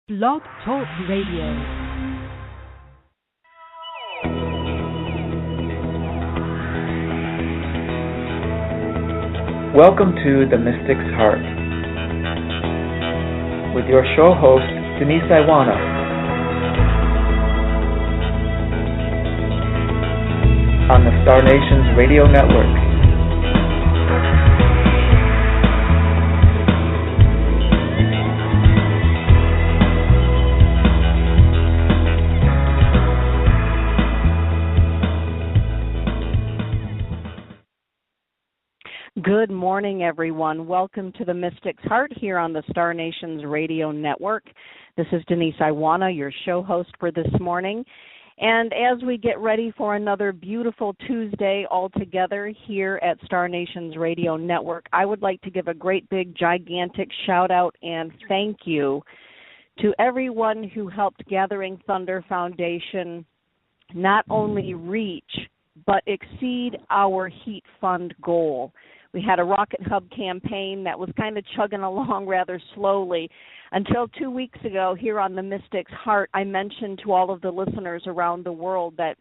Blog Talk Radio. Welcome to The Mystic's Heart with your show host, Denise Iwaniw. On the Star Nations Radio Network. Good morning, everyone. Welcome to the Mystic's Heart here on the Star Nations Radio Network. This is Denise Iwaniw, your show host for this morning. And as we get ready for another beautiful Tuesday all together here at Star Nations Radio Network, I would like to give a great big gigantic shout out and thank you to everyone who helped Gathering Thunder Foundation not only reach but exceed our Heat Fund goal. We had a Rocket Hub campaign that was kind of chugging along rather slowly until 2 weeks ago here on the Mystic's Heart. I mentioned to all of the listeners around the world that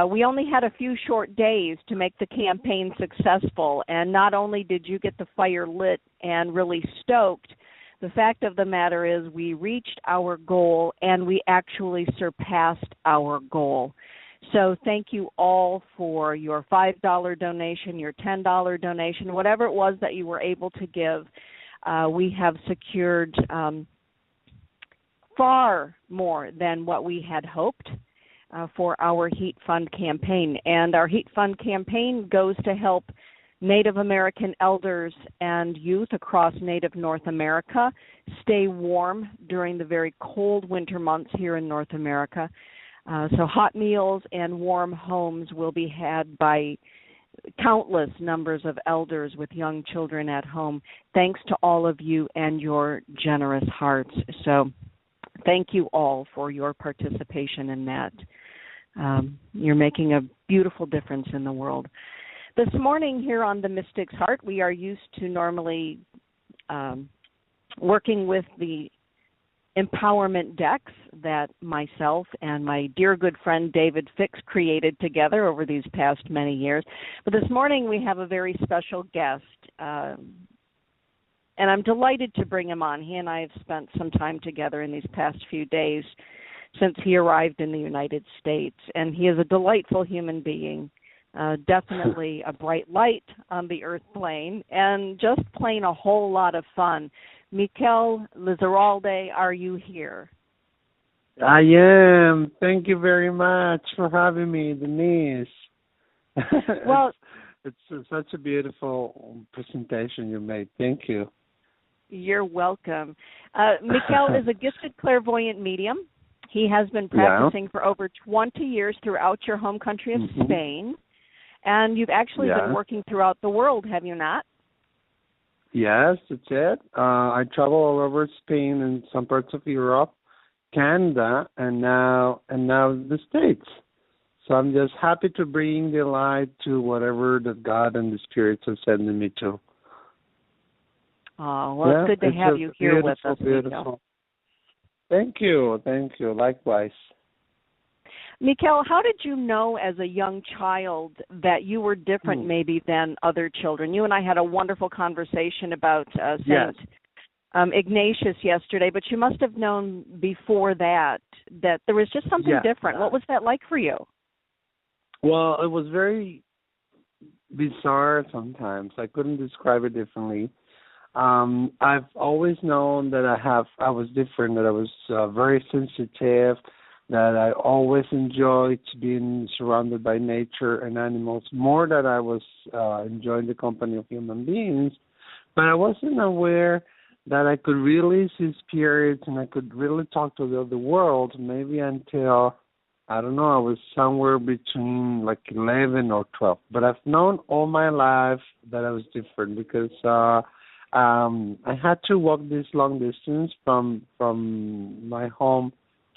we only had a few short days to make the campaign successful, and not only did you get the fire lit and really stoked, the fact of the matter is we reached our goal and we actually surpassed our goal. So thank you all for your $5 donation, your $10 donation, whatever it was that you were able to give. We have secured far more than what we had hoped for our Heat Fund campaign. And our Heat Fund campaign goes to help Native American elders and youth across Native North America stay warm during the very cold winter months here in North America. So hot meals and warm homes will be had by countless numbers of elders with young children at home, thanks to all of you and your generous hearts. So thank you all for your participation in that. You're making a beautiful difference in the world. This morning here on the Mystic's Heart, we are used to normally working with the empowerment decks that myself and my dear good friend David Fix created together over these past many years. But this morning we have a very special guest, and I'm delighted to bring him on. He and I have spent some time together in these past few days since he arrived in the United States, and he is a delightful human being, definitely a bright light on the earth plane, and just plain a whole lot of fun. Mikel Lizarralde, are you here? I am. Thank you very much for having me, Denise. Well, it's such a beautiful presentation you made. Thank you. You're welcome. Mikel is a gifted clairvoyant medium. He has been practicing for over 20 years throughout your home country of Spain, and you've actually been working throughout the world, have you not? Yes, that's it. I travel all over Spain and some parts of Europe, Canada, and now the States. So I'm just happy to bring the light to whatever that God and the spirits are sending me to. Oh, well, it's good to have you here with us, Mikel. Thank you. Likewise. Mikel, how did you know as a young child that you were different maybe than other children? You and I had a wonderful conversation about Saint Ignatius yesterday, but you must have known before that there was just something different. What was that like for you? Well, it was very bizarre sometimes. I couldn't describe it differently. I've always known that I was different, that I was very sensitive, that I always enjoyed being surrounded by nature and animals more than I was enjoying the company of human beings. But I wasn't aware that I could really see spirits and I could really talk to the other world maybe until, I don't know, I was somewhere between like 11 or 12. But I've known all my life that I was different because I had to walk this long distance from my home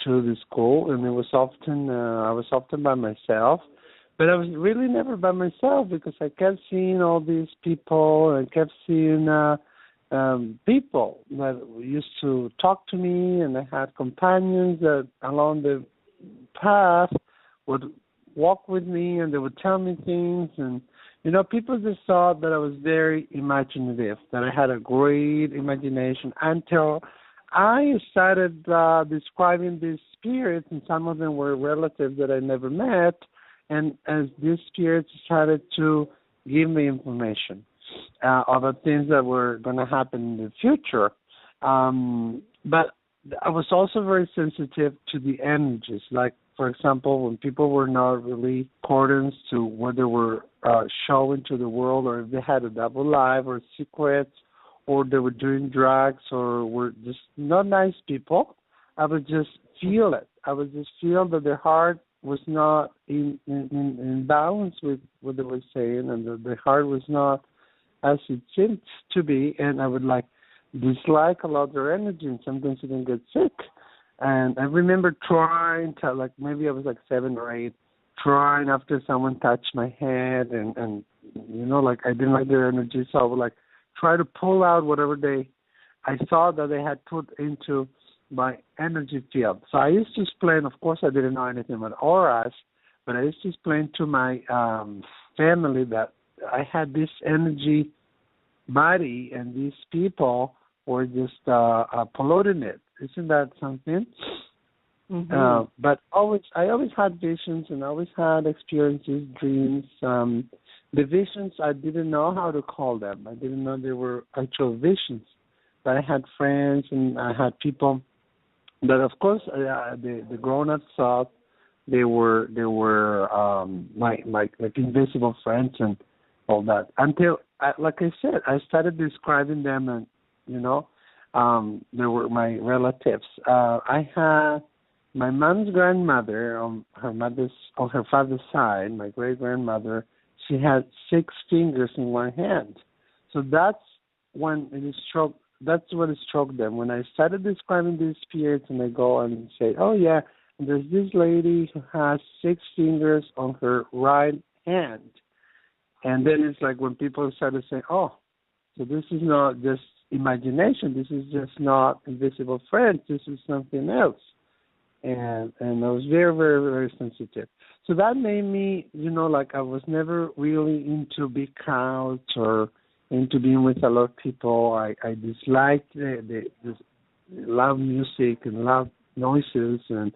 to the school, and it was often I was often by myself, but I was really never by myself because I kept seeing all these people and kept seeing people that used to talk to me, and I had companions that along the path would walk with me, and they would tell me things. And people just thought that I was very imaginative, that I had a great imagination, until I started describing these spirits, and some of them were relatives that I never met. And as these spirits started to give me information about things that were going to happen in the future. But I was also very sensitive to the energies. Like, for example, when people were not really accordance to what they were showing to the world, or if they had a double life or secrets, or they were doing drugs, or were just not nice people, I would just feel it. I would just feel that their heart was not in balance with what they were saying, and the heart was not as it seemed to be, and I would dislike a lot their energy, and sometimes even get sick. And I remember trying to, maybe I was 7 or 8, trying after someone touched my head, and I didn't like their energy, so I would try to pull out whatever I thought that they had put into my energy field. So I used to explain, of course I didn't know anything about auras, but I used to explain to my family that I had this energy body, and these people were just polluting it. Isn't that something? Mm-hmm. But I always had visions, and I always had experiences, dreams. The visions, I didn't know how to call them. I didn't know they were actual visions. But I had friends, and I had people that, of course, the grown-ups thought they were like invisible friends and all that. Until, like I said, I started describing them, and they were my relatives. I had my mom's grandmother on her father's side, my great grandmother. She had 6 fingers in one hand. So that's when it struck. That's what it struck them. When I started describing these spirits, and they go and say, "Oh yeah, there's this lady who has 6 fingers on her right hand," and then it's like when people started saying, "Oh, so this is not just imagination. This is just not invisible friends. This is something else." And I was very, very, very sensitive. So that made me, I was never really into big crowds or into being with a lot of people. I disliked the loud music and loud noises, and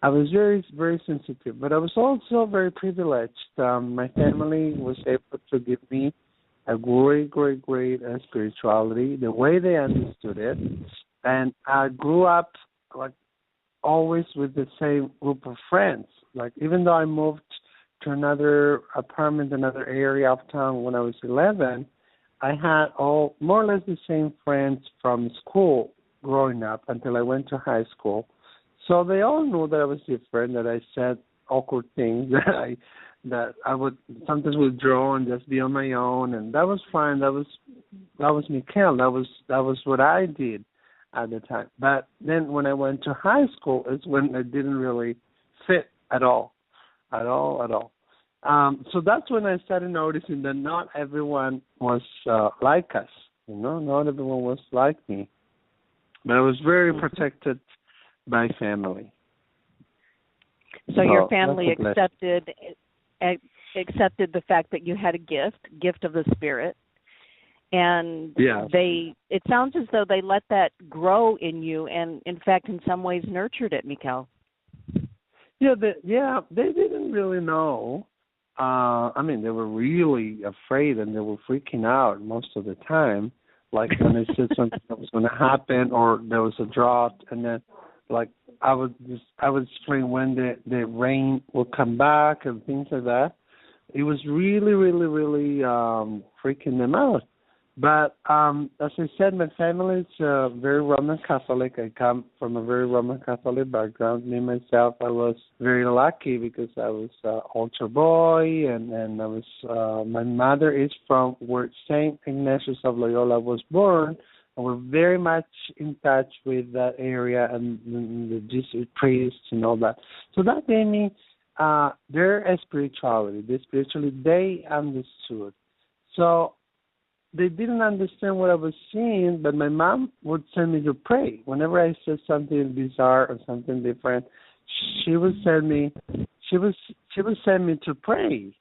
I was very, very sensitive. But I was also very privileged. My family was able to give me a great, great, great spirituality, the way they understood it. And I grew up always with the same group of friends. Even though I moved to another apartment, another area of town when I was 11, I had all more or less the same friends from school growing up until I went to high school. So they all knew that I was different, that I said awkward things, that I would sometimes withdraw and just be on my own, and that was fine. That was Mikel. That was what I did at the time. But then when I went to high school, it's when I didn't really fit at all. So that's when I started noticing that not everyone was like us. Not everyone was like me. But I was very protected by family. So your family accepted the fact that you had a gift of the spirit. And it sounds as though they let that grow in you, and in fact, in some ways, nurtured it, Mikel. They didn't really know. They were really afraid, and they were freaking out most of the time. Like when I said something that was going to happen, or there was a drought, and then I would explain when the rain would come back and things like that. It was really, really, really freaking them out. But as I said, my family is very Roman Catholic. I come from a very Roman Catholic background. Me, myself, I was very lucky because I was an altar boy, and I was. My mother is from where Saint Ignatius of Loyola was born, and we're very much in touch with that area and the Jesuit priests and all that. So that gave me their spirituality. The spirituality they understood. So they didn't understand what I was seeing, but my mom would send me to pray. Whenever I said something bizarre or something different, she would send me to pray.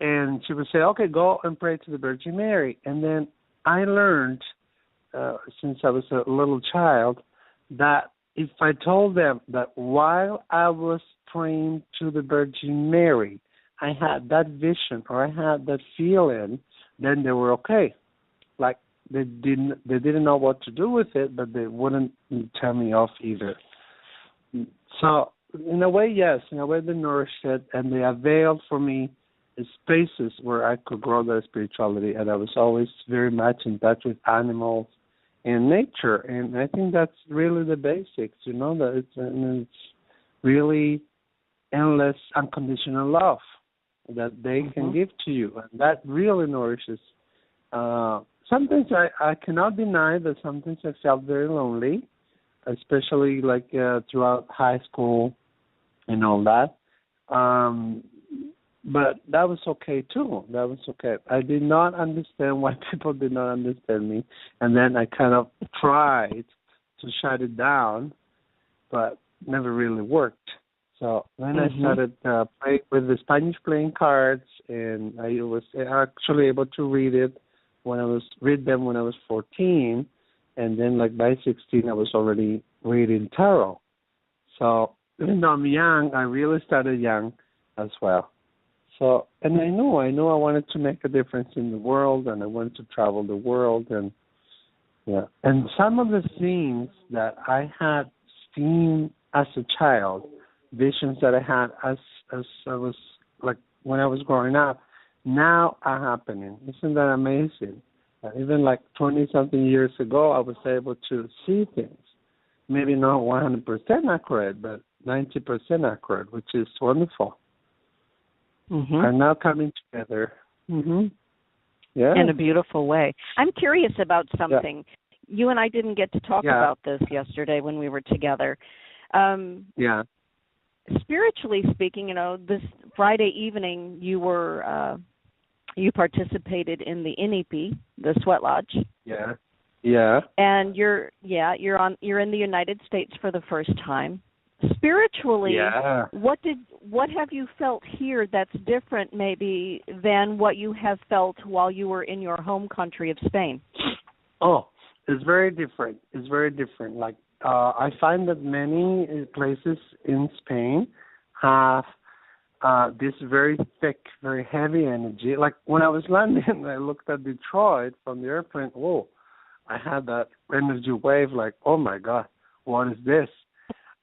And she would say, okay, go and pray to the Virgin Mary. And then I learned, since I was a little child, that if I told them that while I was praying to the Virgin Mary, I had that vision or I had that feeling, then they were okay. Like they didn't know what to do with it, but they wouldn't tell me off either. So in a way, yes, in a way they nourished it, and they availed for me spaces where I could grow that spirituality, and I was always very much in touch with animals and nature, and I think that's really the basics, that it's really endless unconditional love that they can give to you, and that really nourishes. Sometimes I cannot deny that sometimes I felt very lonely, especially like throughout high school and all that. But that was okay too. That was okay. I did not understand why people did not understand me, and then I kind of tried to shut it down, but never really worked. So then I started playing with the Spanish playing cards, and I was actually able to read them when I was 14, and then like by 16 I was already reading tarot. So even though I'm young, I really started young as well. So, and I knew I wanted to make a difference in the world, and I wanted to travel the world, and and some of the things that I had seen as a child, visions that I had as I was like when I was growing up, now are happening. Isn't that amazing? Even like 20-something years ago, I was able to see things. Maybe not 100% accurate, but 90% accurate, which is wonderful. Are now coming together. Yeah. In a beautiful way. I'm curious about something. Yeah. You and I didn't get to talk about this yesterday when we were together. Spiritually speaking, this Friday evening you were you participated in the Inipi, the Sweat Lodge. Yeah. Yeah. And you're in the United States for the first time. Spiritually, what have you felt here that's different maybe than what you have felt while you were in your home country of Spain? Oh, it's very different. It's very different. Like I find that many places in Spain have this very thick, very heavy energy. Like when I was landing, I looked at Detroit from the airplane. Whoa, I had that energy wave like, oh my God, what is this?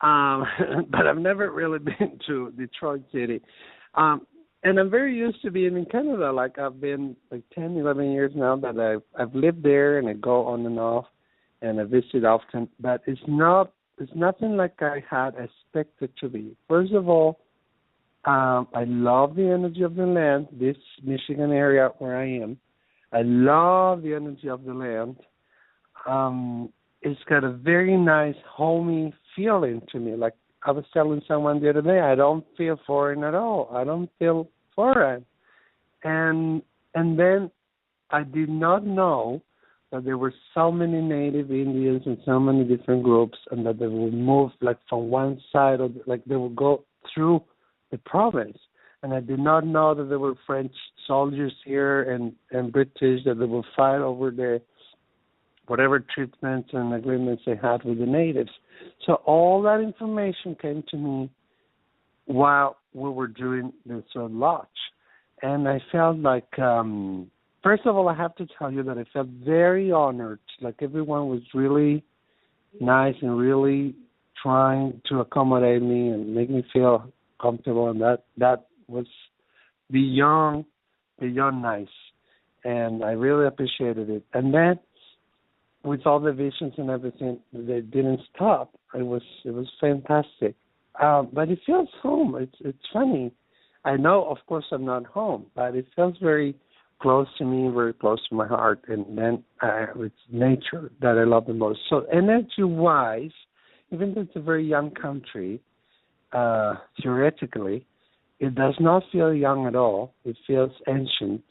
But I've never really been to Detroit City. And I'm very used to being in Canada. Like I've been like 10, 11 years now that I've lived there, and I go on and off, and I visit often. But it's nothing like I had expected to be. First of all, I love the energy of the land, this Michigan area where I am. I love the energy of the land. It's got a very nice, homey feeling to me. Like I was telling someone the other day, I don't feel foreign at all. I don't feel foreign. And then I did not know that there were so many native Indians and so many different groups, and that they would move like from one side of like they would go through the province. And I did not know that there were French soldiers here and British, that they would fight over the whatever treatments and agreements they had with the natives. So all that information came to me while we were doing the Sweat Lodge. And I felt like, first of all, I have to tell you that I felt very honored. Like everyone was really nice and really trying to accommodate me and make me feel comfortable. And that was beyond nice. And I really appreciated it. And then with all the visions and everything, they didn't stop. It was fantastic. But it feels home. It's funny. I know, of course, I'm not home, but it feels very close to me, very close to my heart. And then it's nature that I love the most. So energy-wise, even though it's a very young country, theoretically, it does not feel young at all. It feels ancient.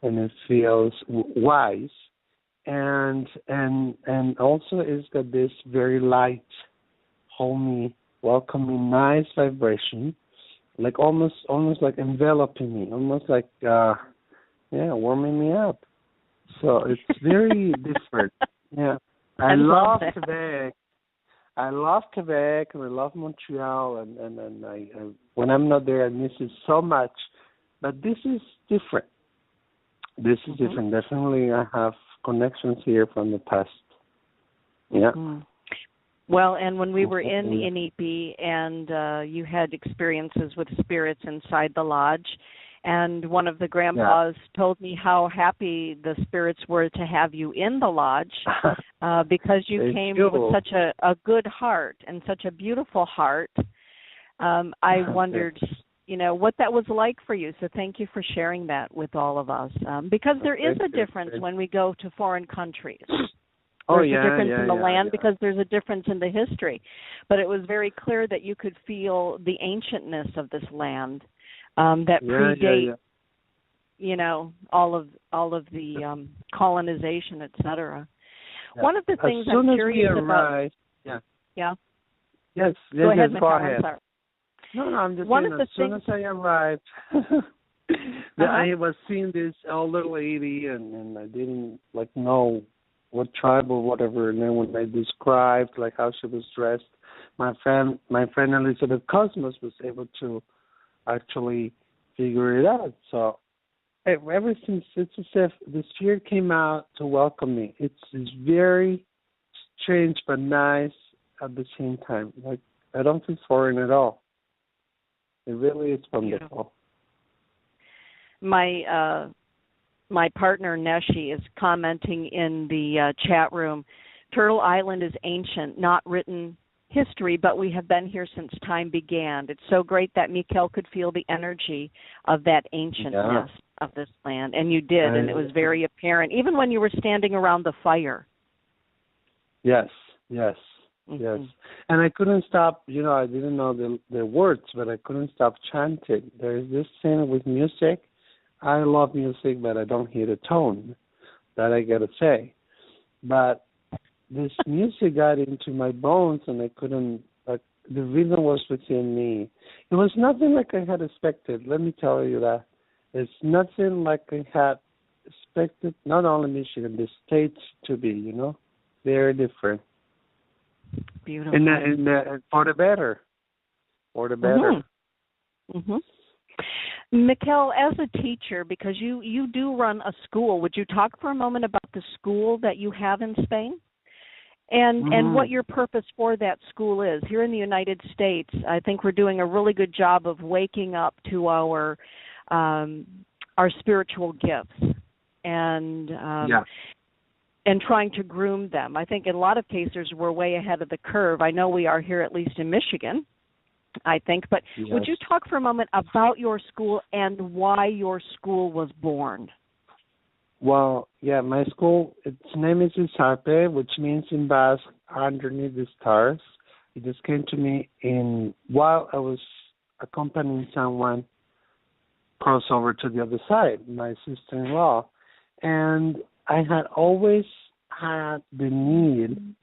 and it feels wise, and also it's got this very light, homey, welcoming, nice vibration, like almost like enveloping me, almost like warming me up. So it's very different. Yeah, I love Quebec. I love Quebec and I love Montreal, and I when I'm not there, I miss it so much. But this is different. This is different. Definitely, I have connections here from the past. Yeah. Well, and when we were in NEP and you had experiences with spirits inside the lodge, and one of the grandpas told me how happy the spirits were to have you in the lodge because you came with such a good heart and such a beautiful heart. I wondered, what that was like for you. So thank you for sharing that with all of us. Because there is a difference when we go to foreign countries. There's a difference in the land because there's a difference in the history. But it was very clear that you could feel the ancientness of this land that predate, all of the colonization, etc. One of the things I'm curious about. Yeah. Yes. Go ahead, Mikel. Go ahead. No, I'm just One saying, of the as soon as I arrived, I was seeing this older lady, and I didn't know what tribe or whatever. And then when I described how she was dressed, my friend Elizabeth Cosmos was able to actually figure it out. So ever since, it's as if the spirit came out to welcome me. It's very strange but nice at the same time. Like, I don't feel foreign at all. It really is wonderful. My partner Neshi is commenting in the chat room. Turtle Island is ancient, not written history, but we have been here since time began. It's so great that Mikel could feel the energy of that ancientness of this land, and you did, and it was very apparent, even when you were standing around the fire. Yes. And I couldn't stop, I didn't know the words, but I couldn't stop chanting. There's this thing with music. I love music, but I don't hear the tone. That I got to say. But this music got into my bones, and I couldn't, the rhythm was within me. It was nothing like I had expected, let me tell you that. It's nothing like I had expected, not only Michigan, the States to be, very different. Beautiful. And for the better. Mikel, as a teacher, because you do run a school, would you talk for a moment about the school that you have in Spain? And what your purpose for that school is. Here in the United States, I think we're doing a really good job of waking up to our spiritual gifts and trying to groom them. I think in a lot of cases we're way ahead of the curve. I know we are here, at least in Michigan, I think. But would you talk for a moment about your school and why your school was born? Well, my school, its name is Lizarralde, which means in Basque, underneath the stars. It just came to me while I was accompanying someone cross over to the other side, my sister-in-law. And I had always had the need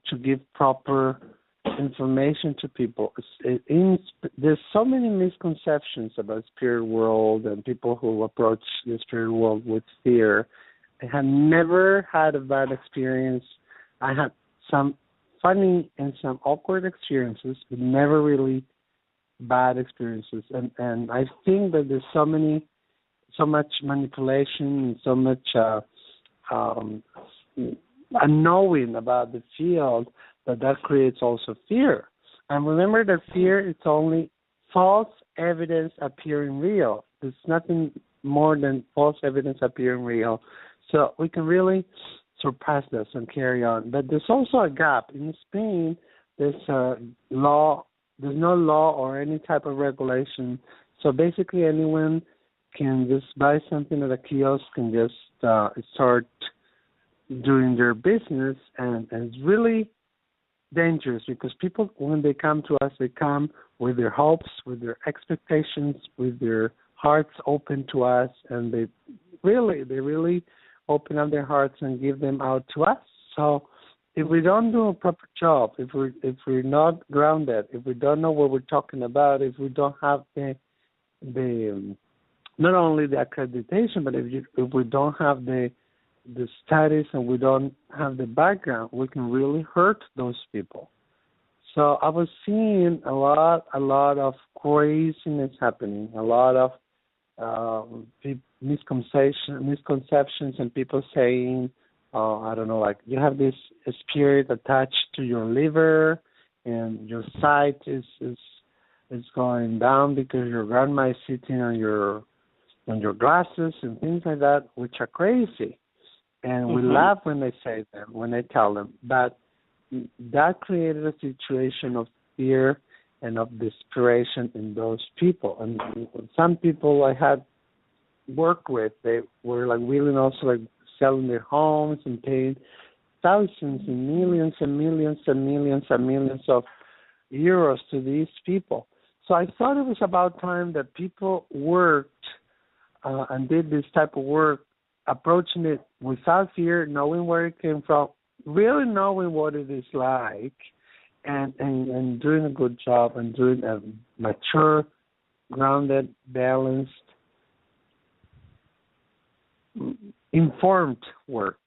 to give proper information to people. There's so many misconceptions about spirit world and people who approach the spirit world with fear. I had never had a bad experience. I had some funny and some awkward experiences, but never really bad experiences. And I think that there's so much manipulation and so much unknowing about the field that creates also fear. And remember that fear is only false evidence appearing real. There's nothing more than false evidence appearing real. So we can really surpass this and carry on. But there's also a gap. In Spain, there's no law or any type of regulation. So basically anyone can just buy something at a kiosk and just start doing their business, and it's really dangerous because people, when they come to us, they come with their hopes, with their expectations, with their hearts open to us, and they really open up their hearts and give them out to us. So if we don't do a proper job, if we're not grounded, if we don't know what we're talking about, if we don't have the not only the accreditation, but if we don't have the studies and we don't have the background, we can really hurt those people. So I was seeing a lot of craziness happening, a lot of misconceptions, and people saying, I don't know, like you have this spirit attached to your liver, and your sight is going down because your grandma is sitting on your glasses and things like that, which are crazy. And we laugh when they say them, when they tell them. But that created a situation of fear and of desperation in those people. And some people I had worked with, they were like willing also like selling their homes and paying thousands and millions and millions and millions and millions of euros to these people. So I thought it was about time that people worked and did this type of work, approaching it without fear, knowing where it came from, really knowing what it is like, and doing a good job and doing a mature, grounded, balanced, informed work.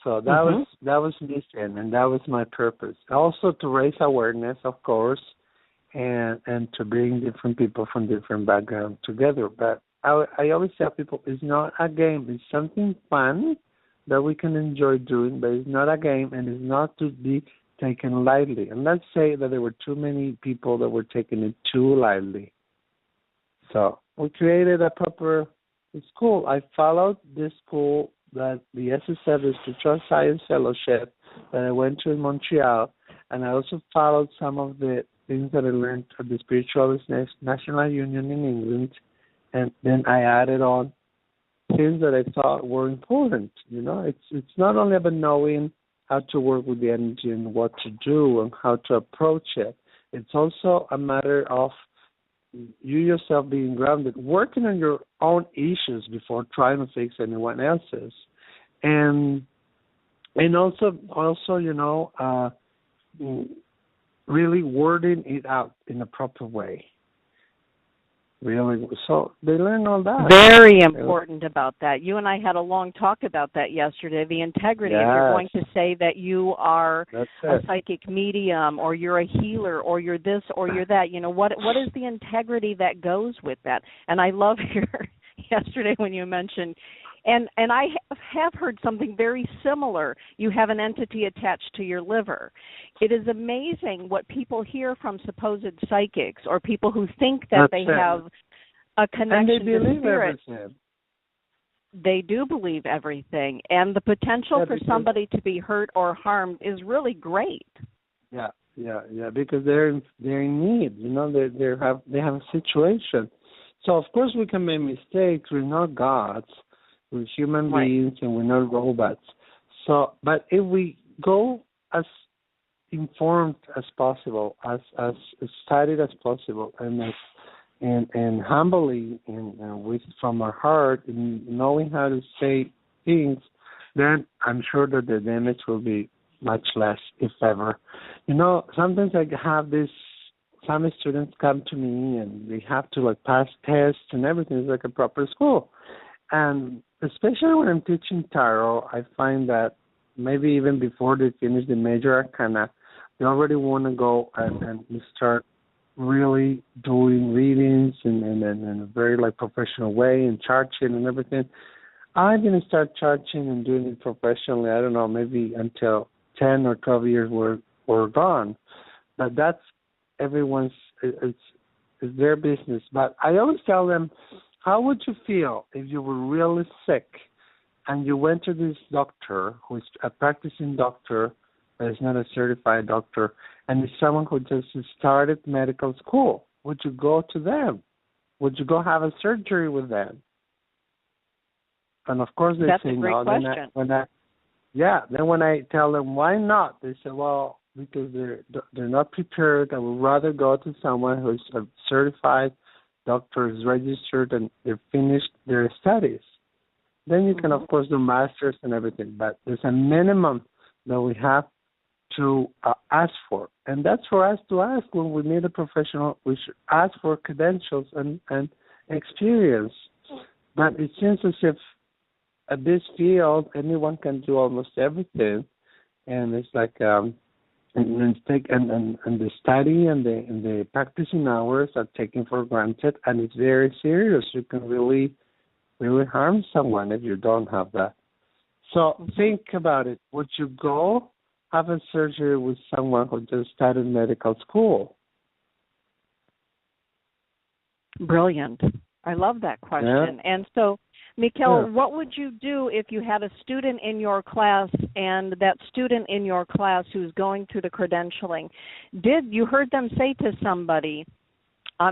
So that was mission, and that was my purpose. Also to raise awareness, of course, and to bring different people from different backgrounds together. But I always tell people it's not a game. It's something fun that we can enjoy doing, but it's not a game, and it's not to be taken lightly. And let's say that there were too many people that were taking it too lightly. So we created a proper school. I followed this school that the SSF, the Spiritual Science Fellowship, that I went to in Montreal, and I also followed some of the things that I learned at the Spiritualist National Union in England, and then I added on things that I thought were important. You know, it's not only about knowing how to work with the energy and what to do and how to approach it. It's also a matter of you yourself being grounded, working on your own issues before trying to fix anyone else's, and also you know, really wording it out in a proper way. Really, so they learn all that. Very important about that. You and I had a long talk about that yesterday, the integrity. Yes. If you're going to say that you are That's a it. psychic medium, or you're a healer, or you're this, or you're that, you know, what is the integrity that goes with that? And I love your yesterday when you mentioned, and I have heard something very similar. You have an entity attached to your liver. It is amazing what people hear from supposed psychics or people who think that they have a connection to spirit. Everything. They do believe everything, and the potential for somebody to be hurt or harmed is really great. Yeah, because they're in need. You know, they have a situation. So of course we can make mistakes. We're not gods. We're human beings, and we're not robots. So, but if we go as informed as possible, as studied as possible, and humbly and with from our heart, and knowing how to say things, then I'm sure that the damage will be much less, if ever. You know, sometimes I have this. Some students come to me and they have to like pass tests and everything. It's like a proper school. And especially when I'm teaching tarot, I find that maybe even before they finish the major arcana, they already want to go and start really doing readings in a very like professional way and charging and everything. I didn't start charging and doing it professionally, I don't know, maybe until 10 or 12 years were gone. But that's everyone's, it's their business. But I always tell them, how would you feel if you were really sick and you went to this doctor who is a practicing doctor, but is not a certified doctor, and is someone who just started medical school? Would you go to them? Would you go have a surgery with them? And of course they That's say a great no. question. Then when I tell them why not, they say, well, because they're not prepared. I would rather go to someone who's a certified doctor is registered and they've finished their studies. Then you can, of course, do masters and everything, but there's a minimum that we have to ask for. And that's for us to ask when we meet a professional. We should ask for credentials and experience. But it seems as if at this field, anyone can do almost everything. And it's like, and the study and the practicing hours are taken for granted, and it's very serious. You can really harm someone if you don't have that. So think about it. Would you go have a surgery with someone who just started medical school? Brilliant. I love that question. Yeah. And so, Mikel, what would you do if you had a student in your class and that student in your class who's going through the credentialing, you heard them say to somebody,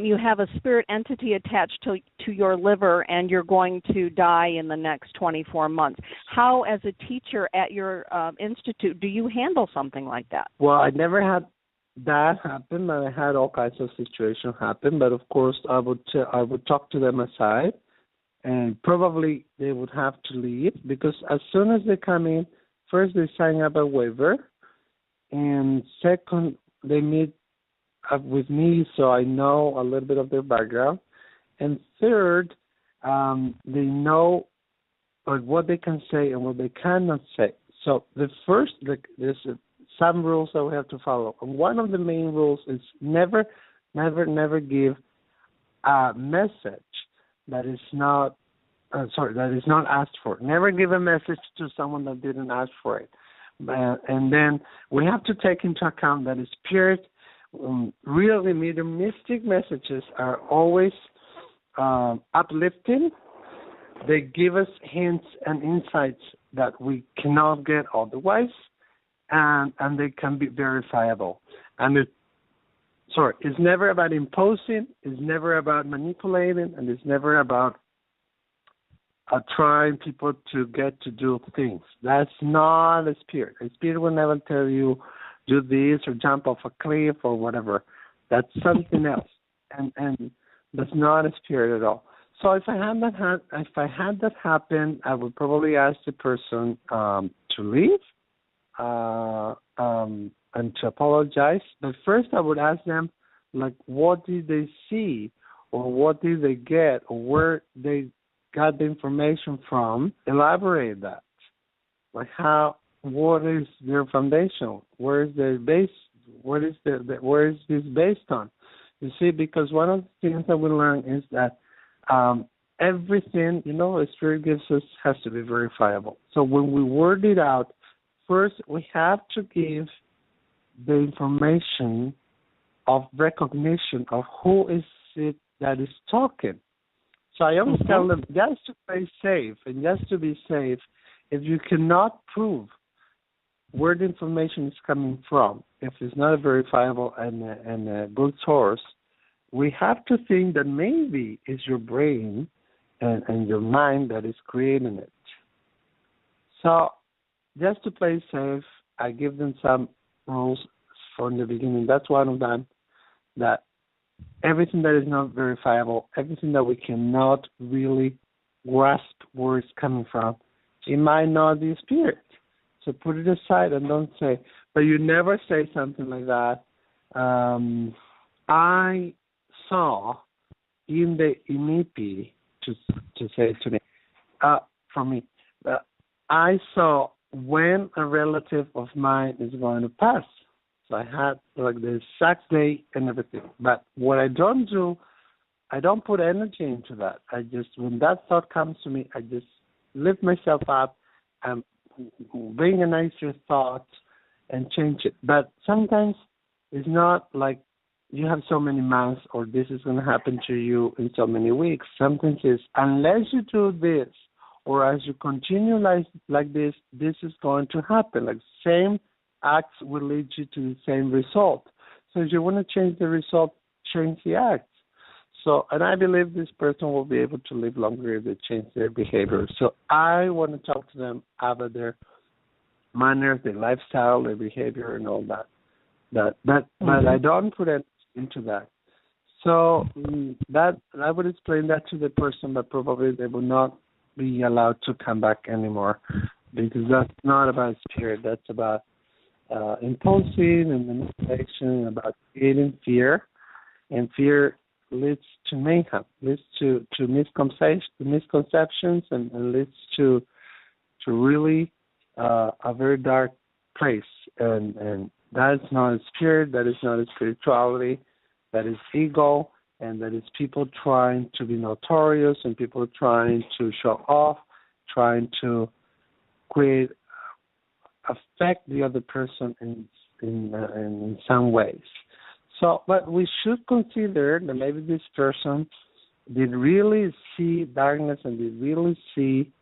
you have a spirit entity attached to your liver and you're going to die in the next 24 months. How, as a teacher at your institute, do you handle something like that? Well, I never had that happen, but I had all kinds of situations happen. But of course, I would talk to them aside, and probably they would have to leave, because as soon as they come in, first they sign up a waiver, and second they meet up with me so I know a little bit of their background, and third they know what they can say and what they cannot say. So there's some rules that we have to follow. And one of the main rules is never give a message that is not asked for. Never give a message to someone that didn't ask for it. And then we have to take into account that spirit, really mediumistic messages are always uplifting. They give us hints and insights that we cannot get otherwise. And they can be verifiable. And it's never about imposing, it's never about manipulating, and it's never about trying people to get to do things. That's not a spirit. A spirit will never tell you, do this or jump off a cliff or whatever. That's something else. And that's not a spirit at all. So if I had that happen, I would probably ask the person to leave. And to apologize. But first I would ask them, like, what did they see, or what did they get, or where they got the information from. Elaborate that. Like what is their foundation? Where is their base? Where is this based on? You see, because one of the things that we learn is that everything, a spirit gives us has to be verifiable. So when we word it out, first, we have to give the information of recognition of who is it that is talking. So I always tell them, just to play safe and just to be safe, if you cannot prove where the information is coming from, if it's not a verifiable and a good source, we have to think that maybe it's your brain and your mind that is creating it. So just to play safe, I give them some rules from the beginning. That's one of them, that everything that is not verifiable, everything that we cannot really grasp where it's coming from, it might not be spirit. So put it aside and don't say. But you never say something like that. I saw in the inipi, to say to me, for me, I saw when a relative of mine is going to pass. So I had like the exact day and everything. But what I don't do, I don't put energy into that. I just, when that thought comes to me, I just lift myself up and bring a nicer thought and change it. But sometimes it's not like you have so many months or this is going to happen to you in so many weeks. Sometimes it's, unless you do this, or as you continue like this, this is going to happen. Like same acts will lead you to the same result. So if you want to change the result, change the acts. So, and I believe this person will be able to live longer if they change their behavior. So I want to talk to them about their manners, their lifestyle, their behavior, and all that. But I don't put it into that. So that I would explain that to the person, but probably they will not be allowed to come back anymore, because that's not about spirit. That's about imposing and manipulation, about creating fear, and fear leads to mayhem, leads to misconceptions, and leads to really a very dark place. And that is not a spirit, that is not a spirituality, that is ego, and that is people trying to be notorious and people trying to show off, trying to affect the other person in some ways. So, but we should consider that maybe this person did really see darkness and did really see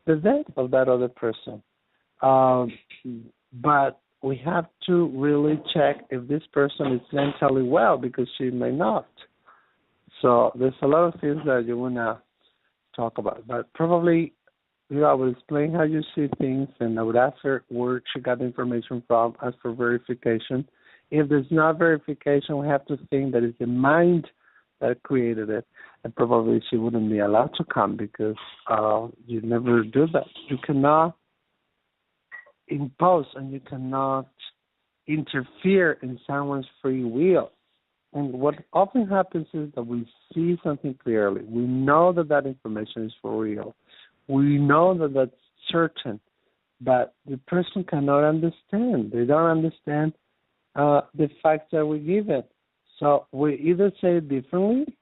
the death of that other person. But we have to really check if this person is mentally well, because she may not. So there's a lot of things that you want to talk about. But probably, I would explain how you see things, and I would ask her where she got the information from, ask for verification. If there's not verification, we have to think that it's the mind that created it, and probably she wouldn't be allowed to come, because you never do that. You cannot impose and you cannot interfere in someone's free will. And what often happens is that we see something clearly. We know that that information is for real. We know that that's certain, but the person cannot understand. They don't understand the facts that we give it. So we either say it differently,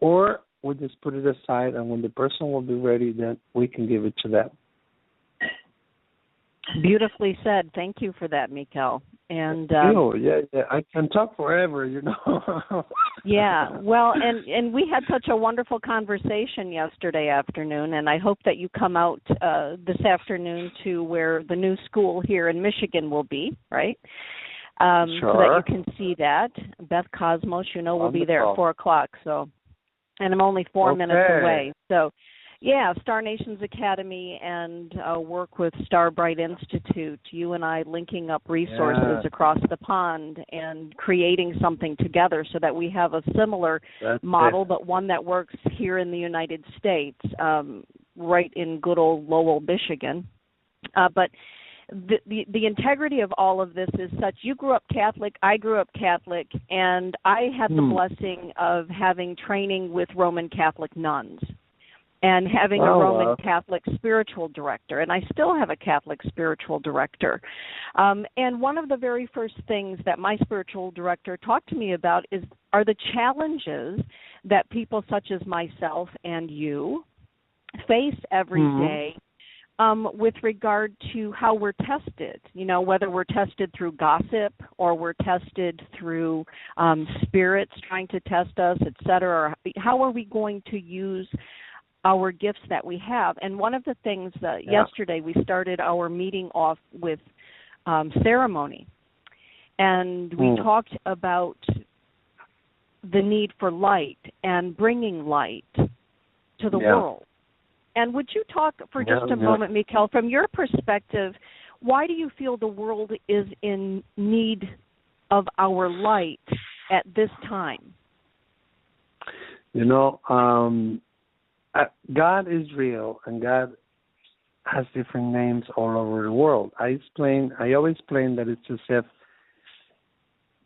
or we just put it aside, and when the person will be ready, then we can give it to them. Beautifully said. Thank you for that, Mikel. And yeah, I can talk forever, Yeah, well, and we had such a wonderful conversation yesterday afternoon, and I hope that you come out this afternoon to where the new school here in Michigan will be, right? Sure. So that you can see that. Beth Cosmos, will be there at 4 o'clock. So, and I'm only 4 minutes away. So, yeah, Star Nations Academy and work with Star Bright Institute. You and I linking up resources across the pond and creating something together so that we have a similar model, but one that works here in the United States, right in good old Lowell, Michigan. But the integrity of all of this is such. You grew up Catholic, I grew up Catholic, and I had the blessing of having training with Roman Catholic nuns and having a Roman Catholic spiritual director, and I still have a Catholic spiritual director. And one of the very first things that my spiritual director talked to me about are the challenges that people such as myself and you face every day with regard to how we're tested, whether we're tested through gossip or we're tested through spirits trying to test us, et cetera. How are we going to use our gifts that we have? And one of the things yesterday we started our meeting off with ceremony, and we talked about the need for light and bringing light to the world. And would you talk for just a moment, Mikel, from your perspective, why do you feel the world is in need of our light at this time? God is real, and God has different names all over the world. I always explain that it's as if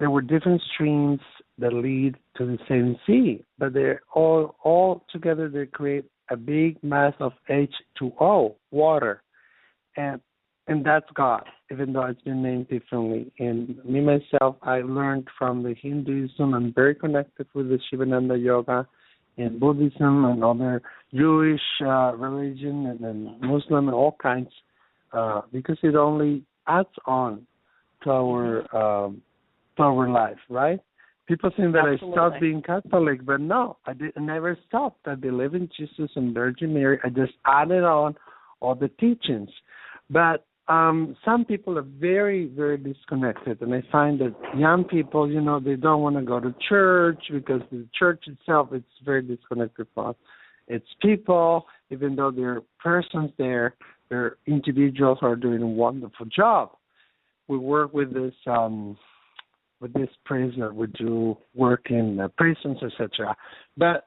there were different streams that lead to the same sea, but they're all together. They create a big mass of H2O, water, and that's God, even though it's been named differently. And me myself, I learned from the Hinduism. I'm very connected with the Shivananda yoga and Buddhism and other Jewish religion and Muslim and all kinds, because it only adds on to our life, right? People think that I stopped being Catholic, but no, I never stopped. I believe in Jesus and Virgin Mary. I just added on all the teachings. But some people are very, very disconnected, and I find that young people, they don't want to go to church because the church itself is very disconnected from us. It's people, even though there are persons there, they're individuals who are doing a wonderful job. We work with this with this prisoner, would you work in prisons, etc. But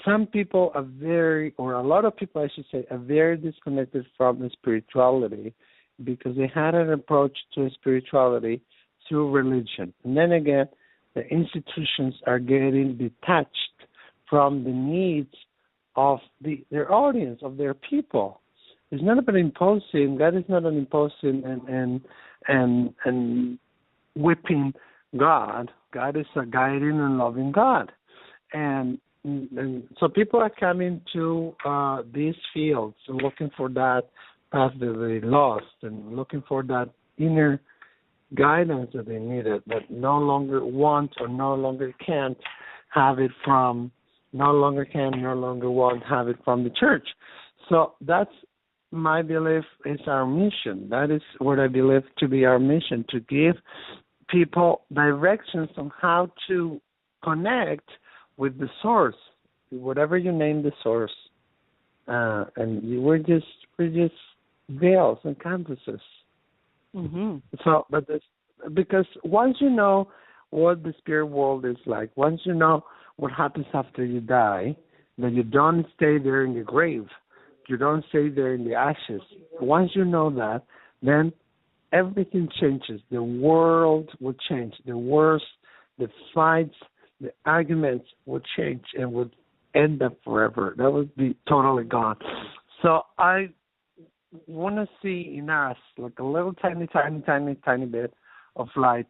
some people are a lot of people, I should say, are very disconnected from the spirituality because they had an approach to spirituality through religion. And then again, the institutions are getting detached from the needs of their audience, of their people. It's not about imposing. God is not an imposing and whipping God. God is a guiding and loving God. And so people are coming to these fields and looking for that path that they lost and looking for that inner guidance that they needed, but no longer want or no longer can't have it from, no longer won't have it from the church. So that's my belief is our mission. That is what I believe to be our mission, to give people directions on how to connect with the source, whatever you name the source. And we're just veils and canvases. Mm-hmm. So, because once you know what the spirit world is like, once you know what happens after you die, that you don't stay there in the grave, you don't stay there in the ashes. Once you know that, then everything changes. The world will change. The wars, the fights, the arguments will change and would end up forever. That would be totally gone. So I want to see in us like a little tiny bit of light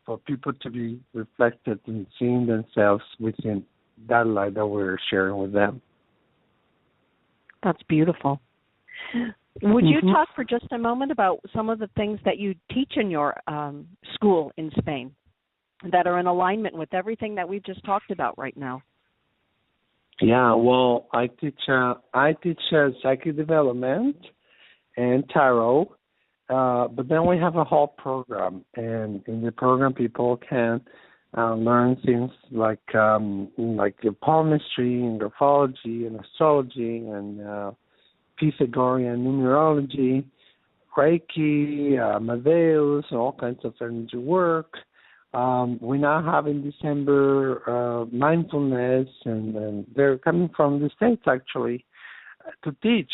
for people to be reflected and seeing themselves within that light that we're sharing with them. That's beautiful. Would you talk for just a moment about some of the things that you teach in your school in Spain that are in alignment with everything that we've just talked about right now? Yeah, well, I teach psychic development and tarot, but then we have a whole program, and in the program people can learn things like palmistry and graphology and astrology and Pythagorean numerology, Reiki, Amadeus, all kinds of energy work. We now have in December mindfulness, and they're coming from the States actually to teach.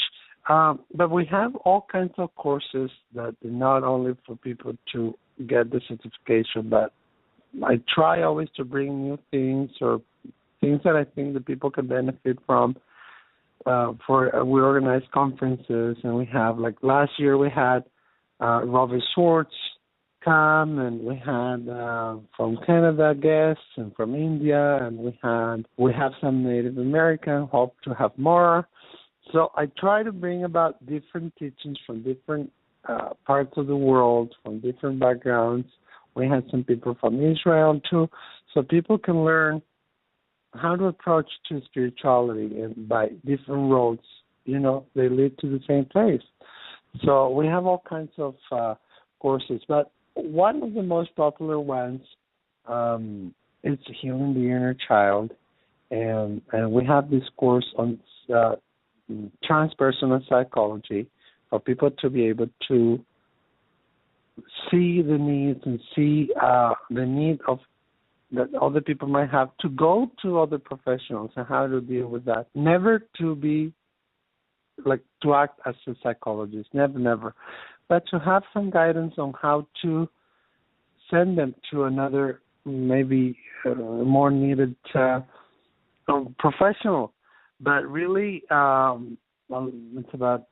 But we have all kinds of courses that are not only for people to get the certification, but I try always to bring new things or things that I think that people can benefit from. We organize conferences, and we have, like last year we had Robert Schwartz come, and we had from Canada guests and from India, and we have some Native American, hope to have more. So I try to bring about different teachings from different parts of the world, from different backgrounds. We had some people from Israel too, so people can learn how to approach to spirituality, and by different roads, they lead to the same place. So we have all kinds of courses, but one of the most popular ones is Healing the Inner Child, and we have this course on transpersonal psychology for people to be able to see the needs and see the need of that other people might have to go to other professionals and how to deal with that. Never to be to act as a psychologist, never. But to have some guidance on how to send them to another, maybe more needed professional. But really, it's about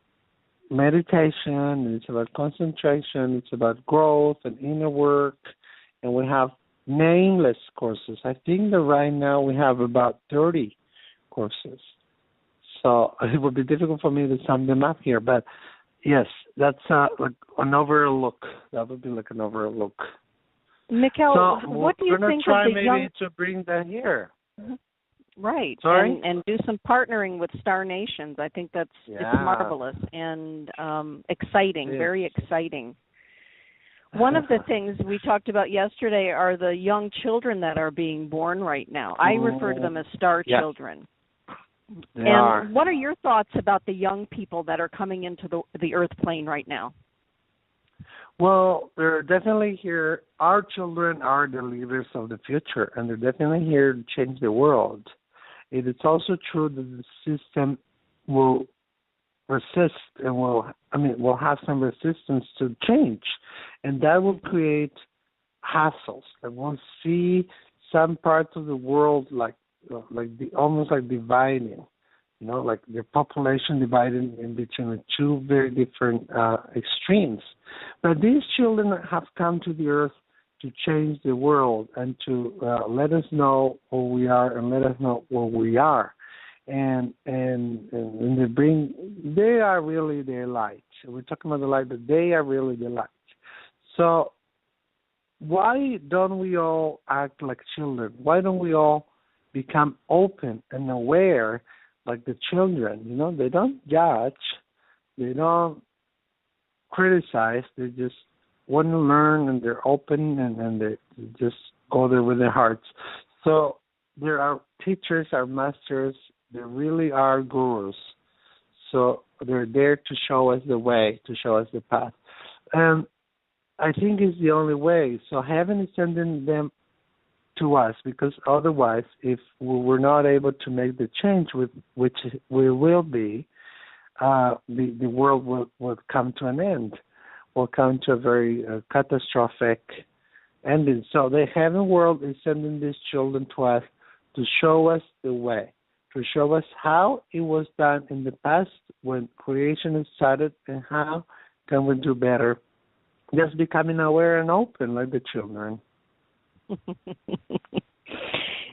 meditation, it's about concentration, it's about growth and inner work, and we have nameless courses. I think that right now we have about 30 courses. So it would be difficult for me to sum them up here, but yes, that's like an overall look. That would be like an overall look. Mikel, so what do you think of the young... We're going to try maybe to bring that here. Right. Sorry? And do some partnering with Star Nations. I think it's marvelous and exciting, very exciting. One of the things we talked about yesterday are the young children that are being born right now. I refer to them as star children. They are. What are your thoughts about the young people that are coming into the earth plane right now? Well, they're definitely here. Our children are the leaders of the future, and they're definitely here to change the world. It is also true that the system will resist and will have some resistance to change, and that will create hassles. And we'll see some parts of the world almost like dividing. Like the population divided in between two very different extremes. But these children have come to the earth to change the world and to let us know who we are and let us know where we are. And they are really the light. We're talking about the light, but they are really the light. So why don't we all act like children? Why don't we all become open and aware like the children? They don't judge, they don't criticize, they just want to learn, and they're open, and they just go there with their hearts. So there are teachers, our masters, they really are gurus. So they're there to show us the way, to show us the path. And I think it's the only way. So heaven is sending them to us, because otherwise, if we were not able to make the change with which we will be, the world will come to an end, will come to a very catastrophic ending. So the heaven world is sending these children to us to show us the way, to show us how it was done in the past when creation started, and how can we do better, just becoming aware and open like the children.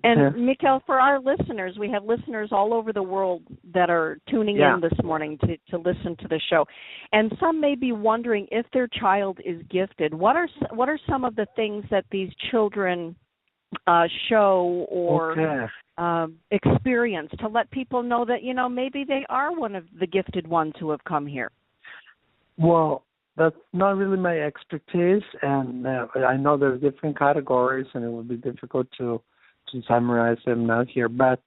And Mikel, for our listeners, we have listeners all over the world that are tuning in this morning to listen to the show, and some may be wondering if their child is gifted. What are some of the things that these children show or experience to let people know that maybe they are one of the gifted ones who have come here? Well, that's not really my expertise, and I know there's different categories, and it would be difficult to summarize them now here. But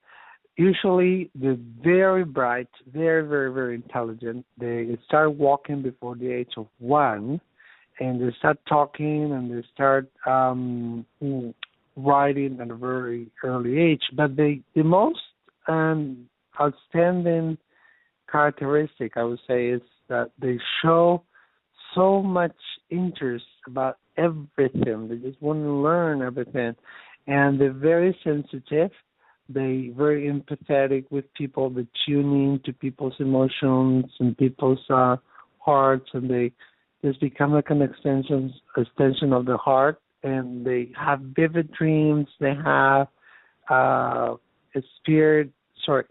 usually they're very bright, very, very, very intelligent. They start walking before the age of 1, and they start talking, and they start writing at a very early age. But the most outstanding characteristic, I would say, is that they show so much interest about everything. They just want to learn everything. And they're very sensitive. They're very empathetic with people. They tune in to people's emotions and people's hearts, and they just become like an extension of the heart. And they have vivid dreams. They have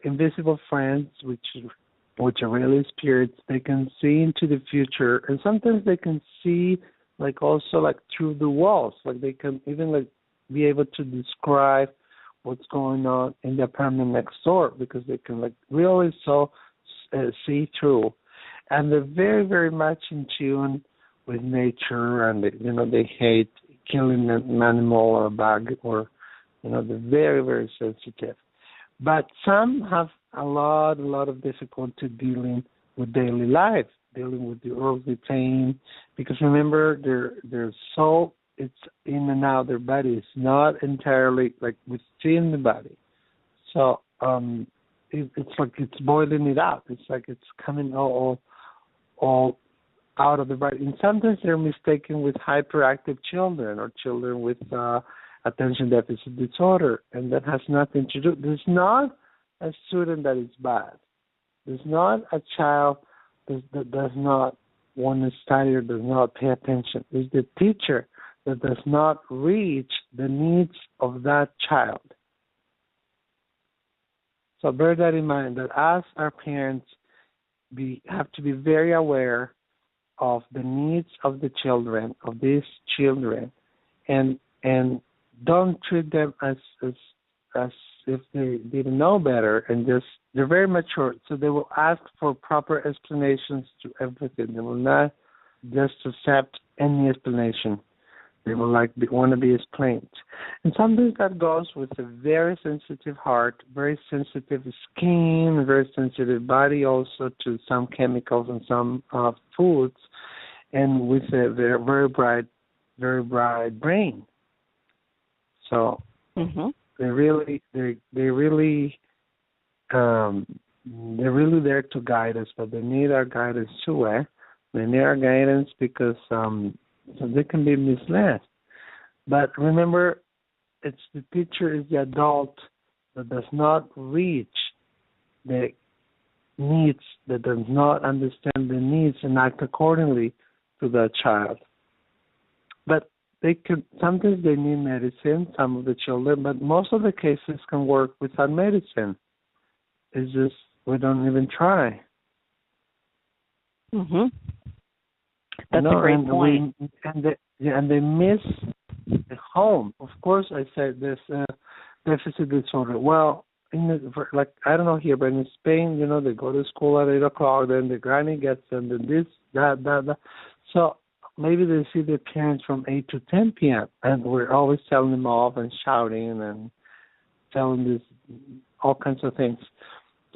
invisible friends, which are really spirits. They can see into the future, and sometimes they can see also through the walls. Like they can even be able to describe what's going on in the apartment next door, because they can really see through. And they're very, very much in tune with nature, and they hate killing an animal or a bug, or they're very, very sensitive. But some have a lot of difficulty dealing with daily life, dealing with the earthly pain, because remember, their soul, it's in and out of their body. It's not entirely within the body. So it's like it's boiling it out. It's like it's coming all out of the body. And sometimes they're mistaken with hyperactive children, or children with attention deficit disorder, and that has nothing to do. There's not a student that is bad. There's not a child that does not want to study or does not pay attention. It's the teacher that does not reach the needs of that child. So bear that in mind, that as our parents, we have to be very aware of the needs of the children, of these children, and don't treat them as if they didn't know better, and they're very mature, so they will ask for proper explanations to everything. They will not just accept any explanation. They will want to be explained. And sometimes that goes with a very sensitive heart, very sensitive skin, very sensitive body, also to some chemicals and some foods. and with a very bright brain. So they're really there to guide us, but they need our guidance too. They need our guidance because so they can be misled. But remember, it's the teacher is the adult that does not reach the needs, that does not understand the needs and act accordingly to the child. But sometimes they need medicine, some of the children, but most of the cases can work without medicine. It's just we don't even try. That's a great point. And they miss the home. Of course, I said this deficit disorder. Well, I don't know here, but in Spain, they go to school at 8:00, then the granny gets them, then this, that. So maybe they see their parents from 8 to 10 p.m., and we're always telling them off and shouting and telling this all kinds of things.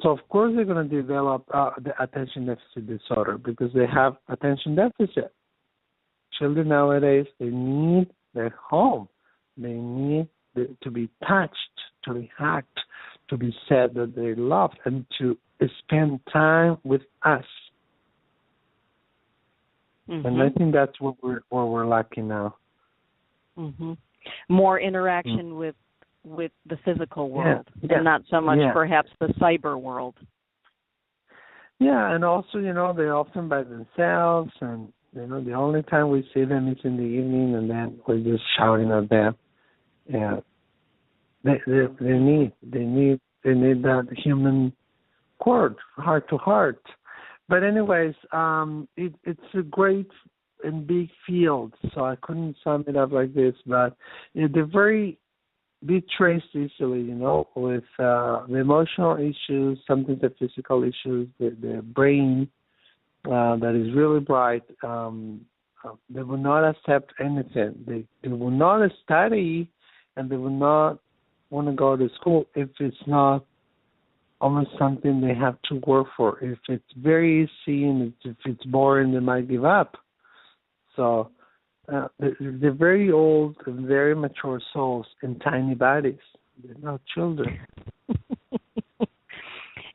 So, of course, they're going to develop the attention deficit disorder because they have attention deficit. Children nowadays, they need their home. They need to be touched, to be hugged, to be said that they're loved, and to spend time with us. And I think that's what we're lacking now. More interaction with the physical world, and not so much perhaps the cyber world. Yeah, and also, they're often by themselves, and the only time we see them is in the evening, and then we're just shouting at them. Yeah, they need that human cord, heart to heart. But anyways, it's a great and big field, so I couldn't sum it up like this. But they're very be traced easily, with the emotional issues, sometimes the physical issues, the brain that is really bright. They will not accept anything. They will not study, and they will not want to go to school if it's not almost something they have to work for. If it's very easy and if it's boring, they might give up. So they're very old and very mature souls in tiny bodies. They're not children.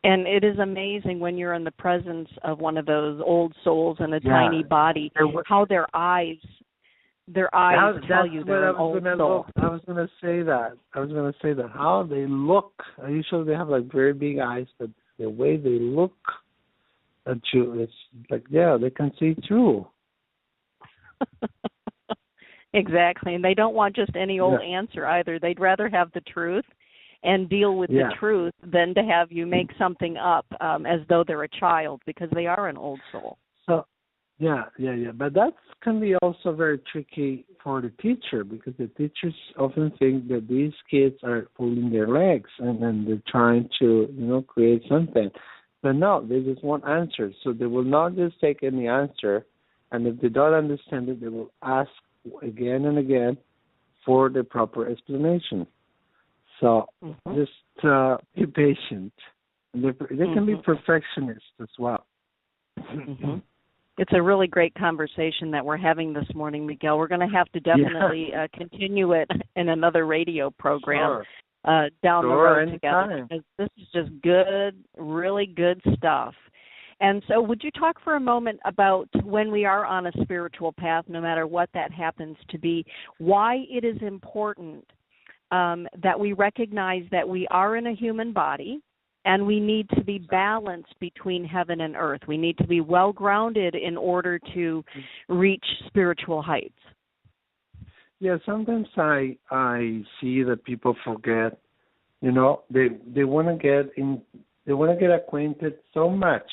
And it is amazing when you're in the presence of one of those old souls in a tiny body, how their eyes tell you they're an old soul. I was going to say that. How they look. Usually they have very big eyes, but the way they look at you, it's they can see through. Exactly. And they don't want just any old answer either. They'd rather have the truth and deal with the truth than to have you make something up as though they're a child, because they are an old soul. So, but that can be also very tricky for the teacher, because the teachers often think that these kids are pulling their legs and they're trying to, create something. But no, they just want answers. So they will not just take any answer, and if they don't understand it, they will ask again and again for the proper explanation. So just be patient. They can be perfectionists as well. It's a really great conversation that we're having this morning, Miguel. We're going to have to definitely continue it in another radio program down the road together, because this is just good, really good stuff. And so would you talk for a moment about when we are on a spiritual path, no matter what that happens to be, why it is important that we recognize that we are in a human body, and we need to be balanced between heaven and earth. We need to be well grounded in order to reach spiritual heights. Yeah, sometimes I see that people forget. They want to get acquainted so much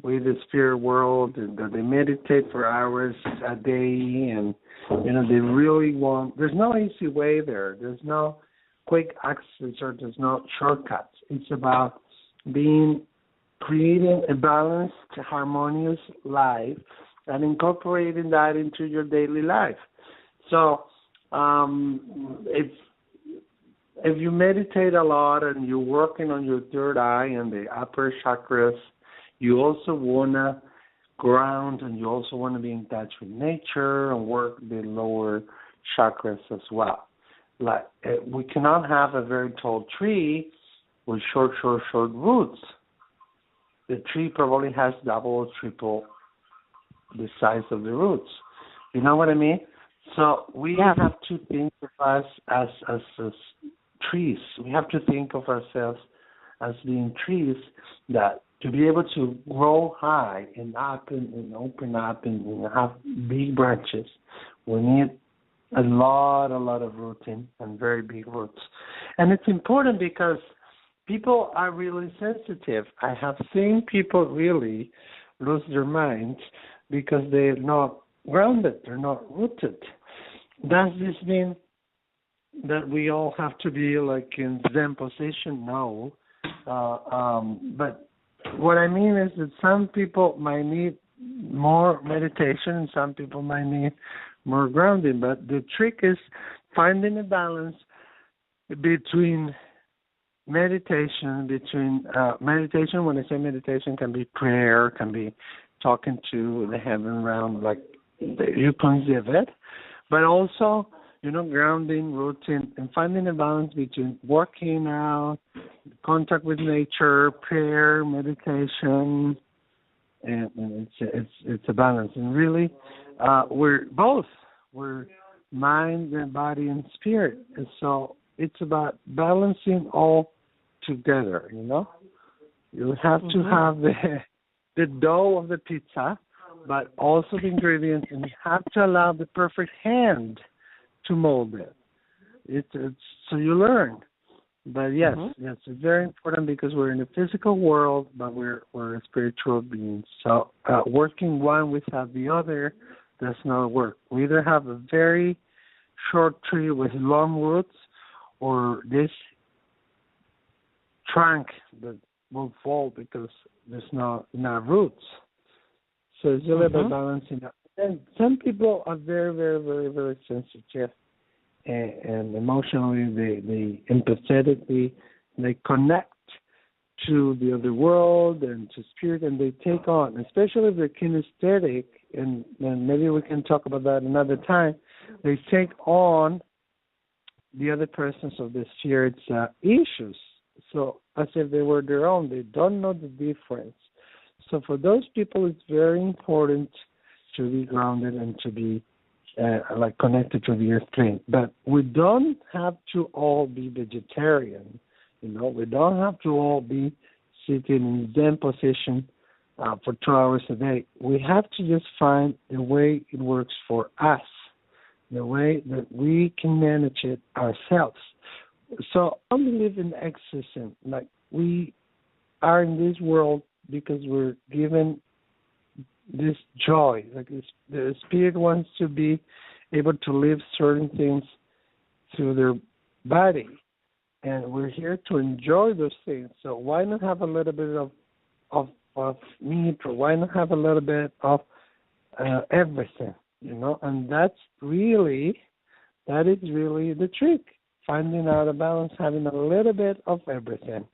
with the spirit world, and that they meditate for hours a day, and they really want. There's no easy way there. There's no quick access, or there's no shortcuts. It's about creating a balanced, harmonious life and incorporating that into your daily life. So if you meditate a lot and you're working on your third eye and the upper chakras, you also want to ground, and you also want to be in touch with nature and work the lower chakras as well. Like we cannot have a very tall tree with short roots. The tree probably has double or triple the size of the roots. You know what I mean? So we have to think of us as trees. We have to think of ourselves as being trees that to be able to grow high and up and open up and have big branches, we need a lot of rooting and very big roots. And it's important because people are really sensitive. I have seen people really lose their minds because they're not grounded, they're not rooted. Does this mean that we all have to be like in Zen position? No. But what I mean is that some people might need more meditation and some people might need more grounding. But the trick is finding a balance between meditation, when I say meditation, can be prayer, can be talking to the heaven realm, like you conceive it, but also, grounding, rooting, and finding a balance between working out, contact with nature, prayer, meditation, and it's a balance. And really, we're both. We're mind and body and spirit. And so it's about balancing all together, You have to have the dough of the pizza, but also the ingredients, and you have to allow the perfect hand to mold it. It's so you learn. But yes, it's very important because we're in the physical world, but we're spiritual beings. So working one without the other does not work. We either have a very short tree with long roots, or this trunk that will fall because there's no roots. So it's really about balancing out. And some people are very, very, very, very sensitive and emotionally, they empathetically, they connect to the other world and to spirit, and they take on, especially if they're kinesthetic, and maybe we can talk about that another time, they take on the other persons of the spirit's issues. So as if they were their own, they don't know the difference. So for those people, it's very important to be grounded and to be connected to the earth plane. But we don't have to all be vegetarian. We don't have to all be sitting in Zen position for 2 hours a day. We have to just find the way it works for us, the way that we can manage it ourselves. So I believe in exorcism. Like, we are in this world because we're given this joy. Like, the spirit wants to be able to live certain things through their body, and we're here to enjoy those things. So why not have a little bit of meat, or why not have a little bit of everything, And that is really the trick. Finding out a balance, having a little bit of everything,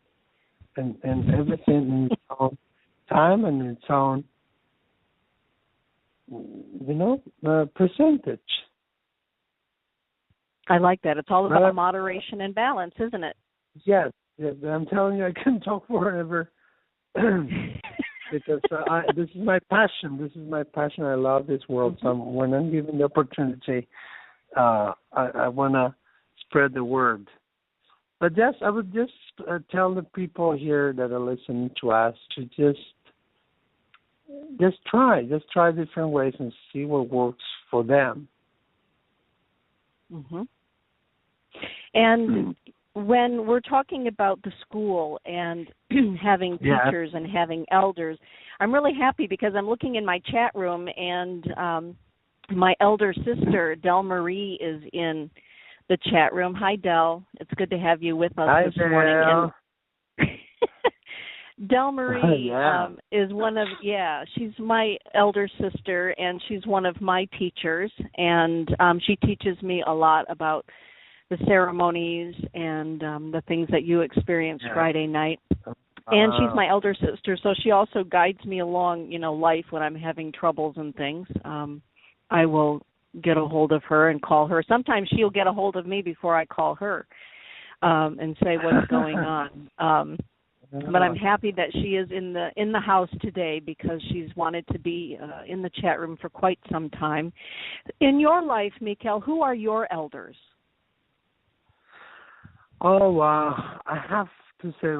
and everything in its own time and its own, percentage. I like that. It's all about moderation and balance, isn't it? Yes. I'm telling you, I can talk forever because this is my passion. I love this world. So when I'm given the opportunity, I want to spread the word. But yes, I would just tell the people here that are listening to us to just try different ways and see what works for them. And when we're talking about the school and having teachers and having elders, I'm really happy because I'm looking in my chat room, and my elder sister, Del Marie, is in the chat room. Hi, Del. It's good to have you with us this morning. And Del Marie is she's my elder sister, and she's one of my teachers, and she teaches me a lot about the ceremonies and the things that you experienced Friday night. And she's my elder sister, so she also guides me along, life when I'm having troubles and things. I will get a hold of her and call her. Sometimes she'll get a hold of me before I call her and say what's going on. But I'm happy that she is in the house today because she's wanted to be in the chat room for quite some time. In your life, Mikel, who are your elders? Oh, wow. I have to say,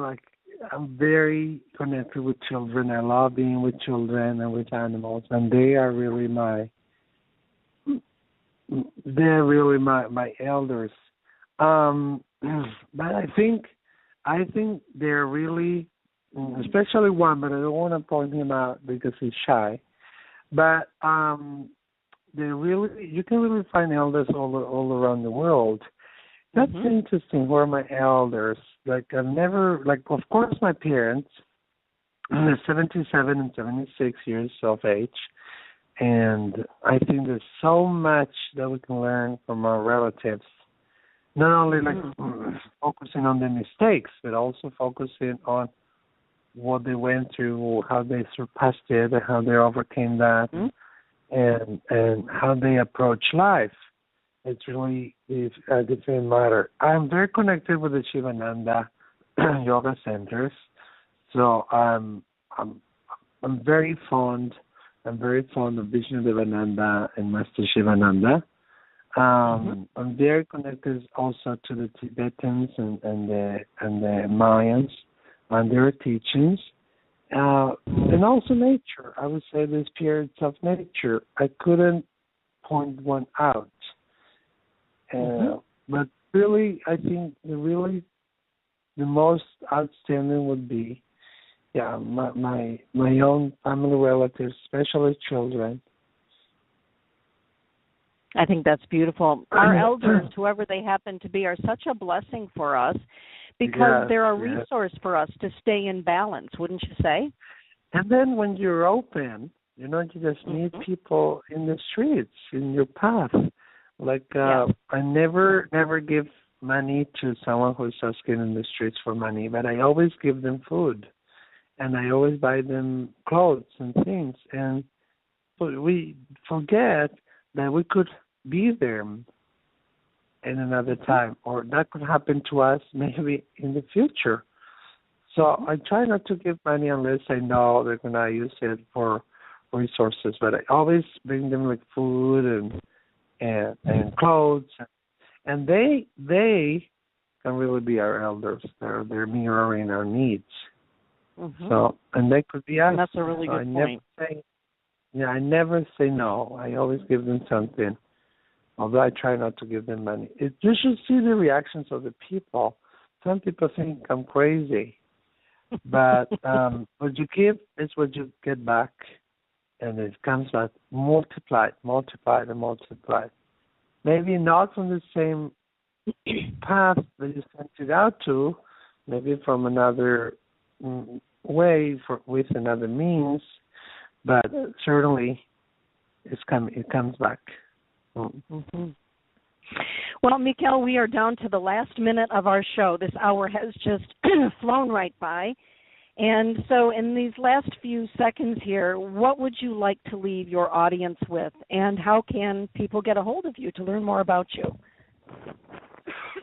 I'm very connected with children. I love being with children and with animals, and they are really my elders. But I think they're really, especially one, but I don't want to point him out because he's shy. But they're really, you can really find elders all around the world. That's interesting. Who are my elders? I've never, of course, my parents. They're 77 and 76 years of age. And I think there's so much that we can learn from our relatives. Not only focusing on the mistakes, but also focusing on what they went through, how they surpassed it, and how they overcame that, and how they approach life. It's really a different matter. I'm very connected with the Shivananda yoga centers, so I'm very fond. I'm very fond of Vishnu Devananda and Master Shivananda. I'm very connected also to the Tibetans and the Mayans and their teachings, and also nature. I would say the spirits of nature. I couldn't point one out. But really, I think the most outstanding would be, my own family relatives, especially children. I think that's beautiful. Our elders, whoever they happen to be, are such a blessing for us because they're a resource for us to stay in balance, wouldn't you say? And then when you're open, you just meet people in the streets, in your path. I never give money to someone who's asking in the streets for money, but I always give them food, and I always buy them clothes and things. And we forget that we could be there in another time, or that could happen to us maybe in the future. So I try not to give money unless I know they're going to use it for resources, but I always bring them food and clothes, and they can really be our elders. They're mirroring our needs. So, and they could be us. And that's a really good point. I never say no. I always give them something, although I try not to give them money. You should see the reactions of the people. Some people think I'm crazy, but what you give is what you get back. And it comes back multiplied. Maybe not from the same path that you sent it out to, maybe from another way, with another means, but certainly it comes back. Well, Mikel, we are down to the last minute of our show. This hour has just flown right by. And so in these last few seconds here, what would you like to leave your audience with, and how can people get a hold of you to learn more about you?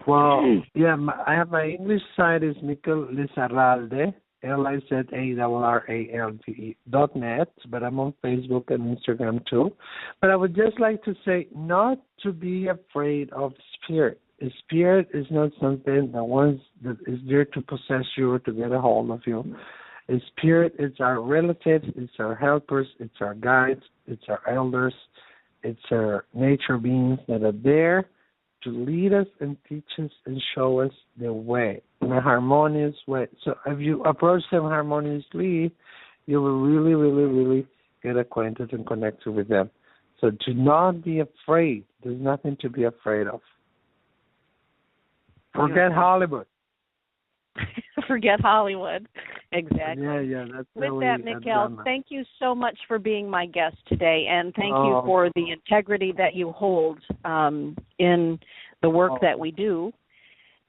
Well, I have my English site is Mikel Lizarralde, LIZARRALDE.net, but I'm on Facebook and Instagram too. But I would just like to say not to be afraid of spirit. A spirit is not something that is there to possess you or to get a hold of you. A spirit is our relatives, it's our helpers, it's our guides, it's our elders, it's our nature beings that are there to lead us and teach us and show us the way in a harmonious way. So if you approach them harmoniously, you will really, really, really get acquainted and connected with them. So do not be afraid. There's nothing to be afraid of. Forget Hollywood. Forget Hollywood. Exactly. That's with that, Mikel, thank you so much for being my guest today, and thank you for the integrity that you hold in the work that we do.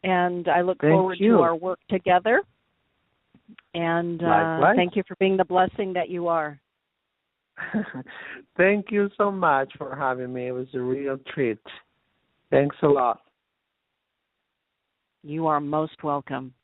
And I look forward to our work together. And Likewise. thank you for being the blessing that you are. Thank you so much for having me. It was a real treat. Thanks a lot. You are most welcome.